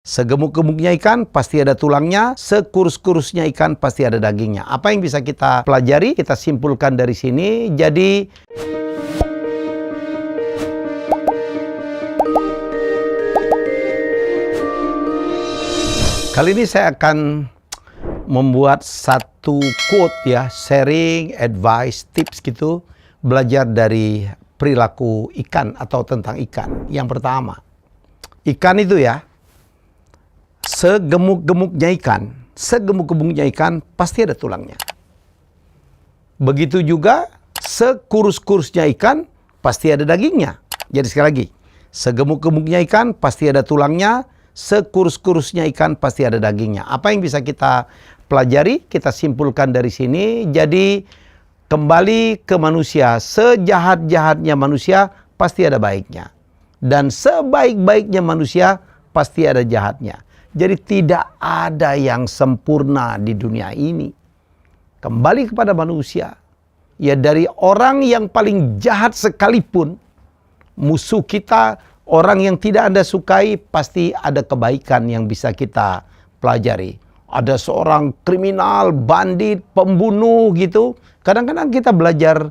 Segemuk-gemuknya ikan pasti ada tulangnya, sekurus-kurusnya ikan pasti ada dagingnya. Apa yang bisa kita pelajari, kita simpulkan dari sini. Jadi kali ini saya akan membuat satu quote ya, sharing, advice, tips gitu, belajar dari perilaku ikan atau tentang ikan. Yang pertama, ikan itu ya, segemuk-gemuknya ikan pasti ada tulangnya. Begitu juga sekurus-kurusnya ikan pasti ada dagingnya. Jadi sekali lagi, segemuk-gemuknya ikan pasti ada tulangnya, sekurus-kurusnya ikan pasti ada dagingnya. Apa yang bisa kita pelajari, kita simpulkan dari sini. Jadi kembali ke manusia, sejahat-jahatnya manusia pasti ada baiknya. Dan sebaik-baiknya manusia pasti ada jahatnya. Jadi tidak ada yang sempurna di dunia ini. Kembali kepada manusia. Ya, dari orang yang paling jahat sekalipun, musuh kita, orang yang tidak Anda sukai, pasti ada kebaikan yang bisa kita pelajari. Ada seorang kriminal, bandit, pembunuh gitu. Kadang-kadang kita belajar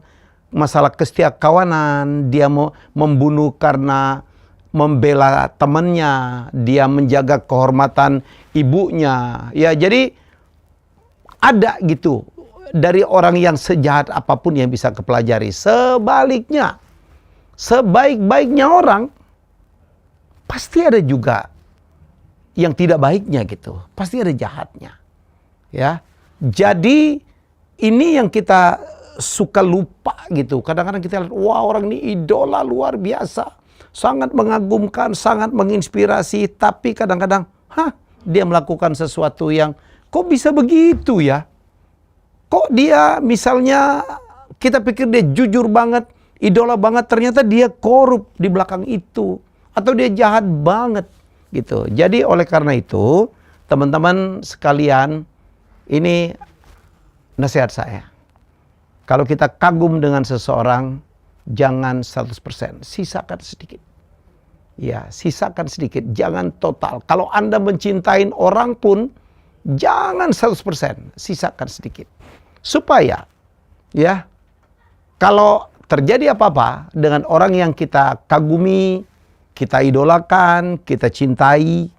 masalah kesetiakawanan. Dia mau membunuh karena membela temannya, dia menjaga kehormatan ibunya. Ya, jadi ada gitu dari orang yang sejahat apapun yang bisa kepelajari. Sebaliknya, sebaik-baiknya orang pasti ada juga yang tidak baiknya gitu. Pasti ada jahatnya. Ya. Jadi ini yang kita suka lupa gitu. Kadang-kadang kita lihat, wah orang ini idola luar biasa. Sangat mengagumkan, sangat menginspirasi, tapi kadang-kadang, dia melakukan sesuatu yang, kok bisa begitu ya? Kok dia misalnya, kita pikir dia jujur banget, idola banget, ternyata dia korup di belakang itu. Atau dia jahat banget, gitu. Jadi oleh karena itu, teman-teman sekalian, ini nasihat saya. Kalau kita kagum dengan seseorang, jangan 100%, sisakan sedikit. Ya, sisakan sedikit, jangan total. Kalau Anda mencintai orang pun, jangan 100%, sisakan sedikit. Supaya, ya, kalau terjadi apa-apa dengan orang yang kita kagumi, kita idolakan, kita cintai,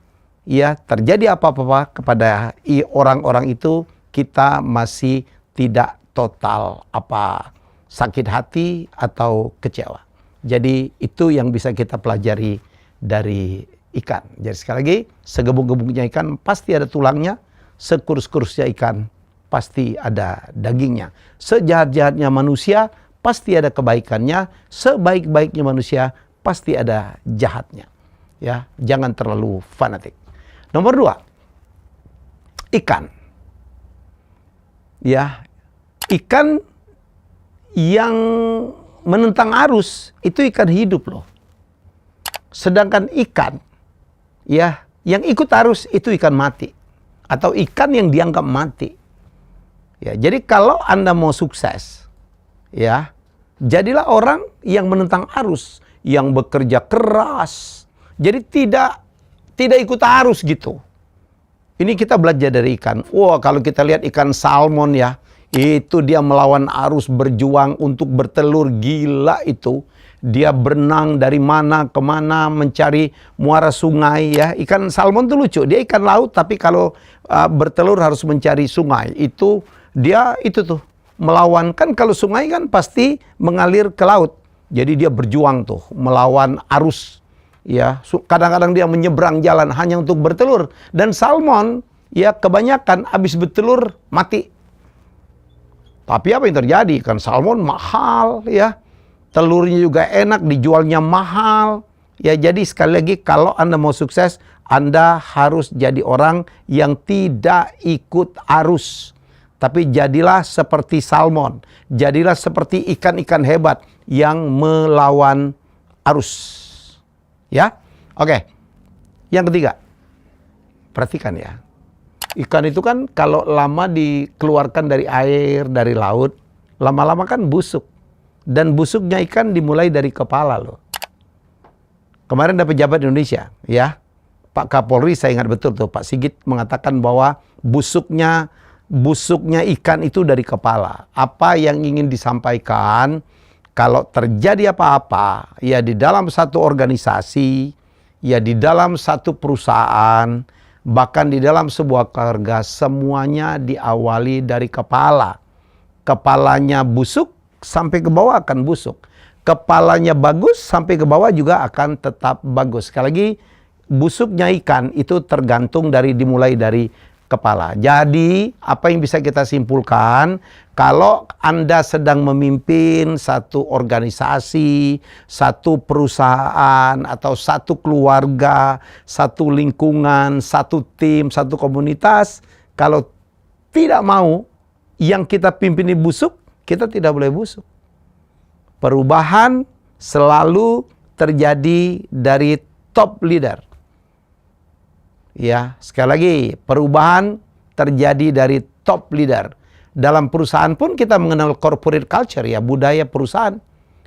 ya, terjadi apa-apa kepada orang-orang itu, kita masih tidak total sakit hati atau kecewa. Jadi itu yang bisa kita pelajari dari ikan. Jadi sekali lagi, segemuk-gemuknya ikan pasti ada tulangnya, sekurus-kurusnya ikan pasti ada dagingnya. Sejahat-jahatnya manusia pasti ada kebaikannya, sebaik-baiknya manusia pasti ada jahatnya. Ya, jangan terlalu fanatik. Nomor 2, ikan. Ya, ikan yang menentang arus itu ikan hidup loh. Sedangkan ikan ya yang ikut arus itu ikan mati atau ikan yang dianggap mati. Ya, jadi kalau Anda mau sukses, ya, jadilah orang yang menentang arus, yang bekerja keras. Jadi tidak ikut arus gitu. Ini kita belajar dari ikan. Wah, kalau kita lihat ikan salmon ya, itu dia melawan arus, berjuang untuk bertelur, gila itu. Dia berenang dari mana ke mana mencari muara sungai ya. Ikan salmon tuh lucu, dia ikan laut tapi kalau bertelur harus mencari sungai. Itu dia itu tuh melawan, kan kalau sungai kan pasti mengalir ke laut. Jadi dia berjuang tuh melawan arus ya. Kadang-kadang dia menyeberang jalan hanya untuk bertelur. Dan salmon ya kebanyakan habis bertelur mati. Tapi apa yang terjadi? Kan salmon mahal ya. Telurnya juga enak, dijualnya mahal. Ya, jadi sekali lagi kalau Anda mau sukses, Anda harus jadi orang yang tidak ikut arus. Tapi jadilah seperti salmon. Jadilah seperti ikan-ikan hebat yang melawan arus. Ya? Oke. Yang ketiga. Perhatikan ya. Ikan itu kan kalau lama dikeluarkan dari air, dari laut, lama-lama kan busuk. Dan busuknya ikan dimulai dari kepala loh. Kemarin ada pejabat Indonesia, ya. Pak Kapolri, saya ingat betul tuh, Pak Sigit mengatakan bahwa busuknya ikan itu dari kepala. Apa yang ingin disampaikan, kalau terjadi apa-apa, ya di dalam satu organisasi, ya di dalam satu perusahaan, bahkan di dalam sebuah keluarga, semuanya diawali dari kepala. Kepalanya busuk, sampai ke bawah akan busuk. Kepalanya bagus, sampai ke bawah juga akan tetap bagus. Sekali lagi, busuknya ikan itu tergantung dimulai dari kepala. Jadi, apa yang bisa kita simpulkan, kalau Anda sedang memimpin satu organisasi, satu perusahaan, atau satu keluarga, satu lingkungan, satu tim, satu komunitas, kalau tidak mau yang kita pimpin ini busuk, kita tidak boleh busuk. Perubahan selalu terjadi dari top leader. Ya, sekali lagi, perubahan terjadi dari top leader. Dalam perusahaan pun kita mengenal corporate culture, ya, budaya perusahaan.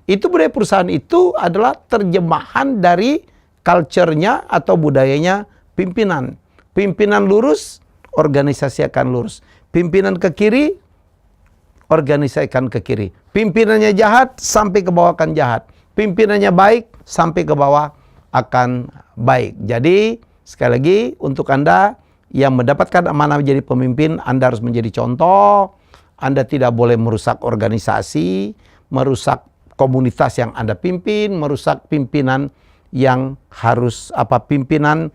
Budaya perusahaan itu adalah terjemahan dari culture-nya atau budayanya pimpinan. Pimpinan lurus, organisasi akan lurus. Pimpinan ke kiri, organisasi akan ke kiri. Pimpinannya jahat, sampai ke bawah akan jahat. Pimpinannya baik, sampai ke bawah akan baik. Jadi, sekali lagi, untuk Anda yang mendapatkan amanah menjadi pemimpin, Anda harus menjadi contoh. Anda tidak boleh merusak organisasi, merusak komunitas yang Anda pimpin, merusak pimpinan yang harus pimpinan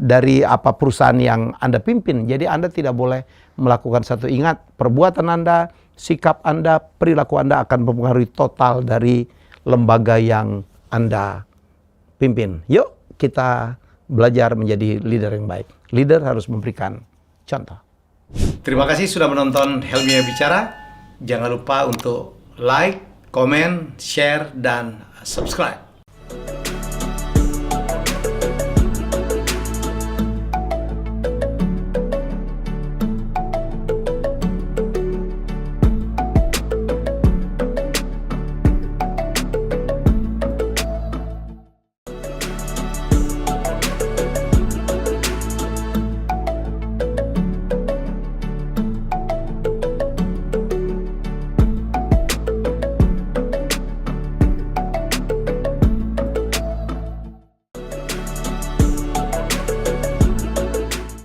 dari perusahaan yang Anda pimpin. Jadi Anda tidak boleh melakukan satu. Ingat, perbuatan Anda, sikap Anda, perilaku Anda akan mempengaruhi total dari lembaga yang Anda pimpin. Yuk kita belajar menjadi leader yang baik. Leader harus memberikan contoh. Terima kasih sudah menonton Helmi Bicara. Jangan lupa untuk like, komen, share, dan subscribe.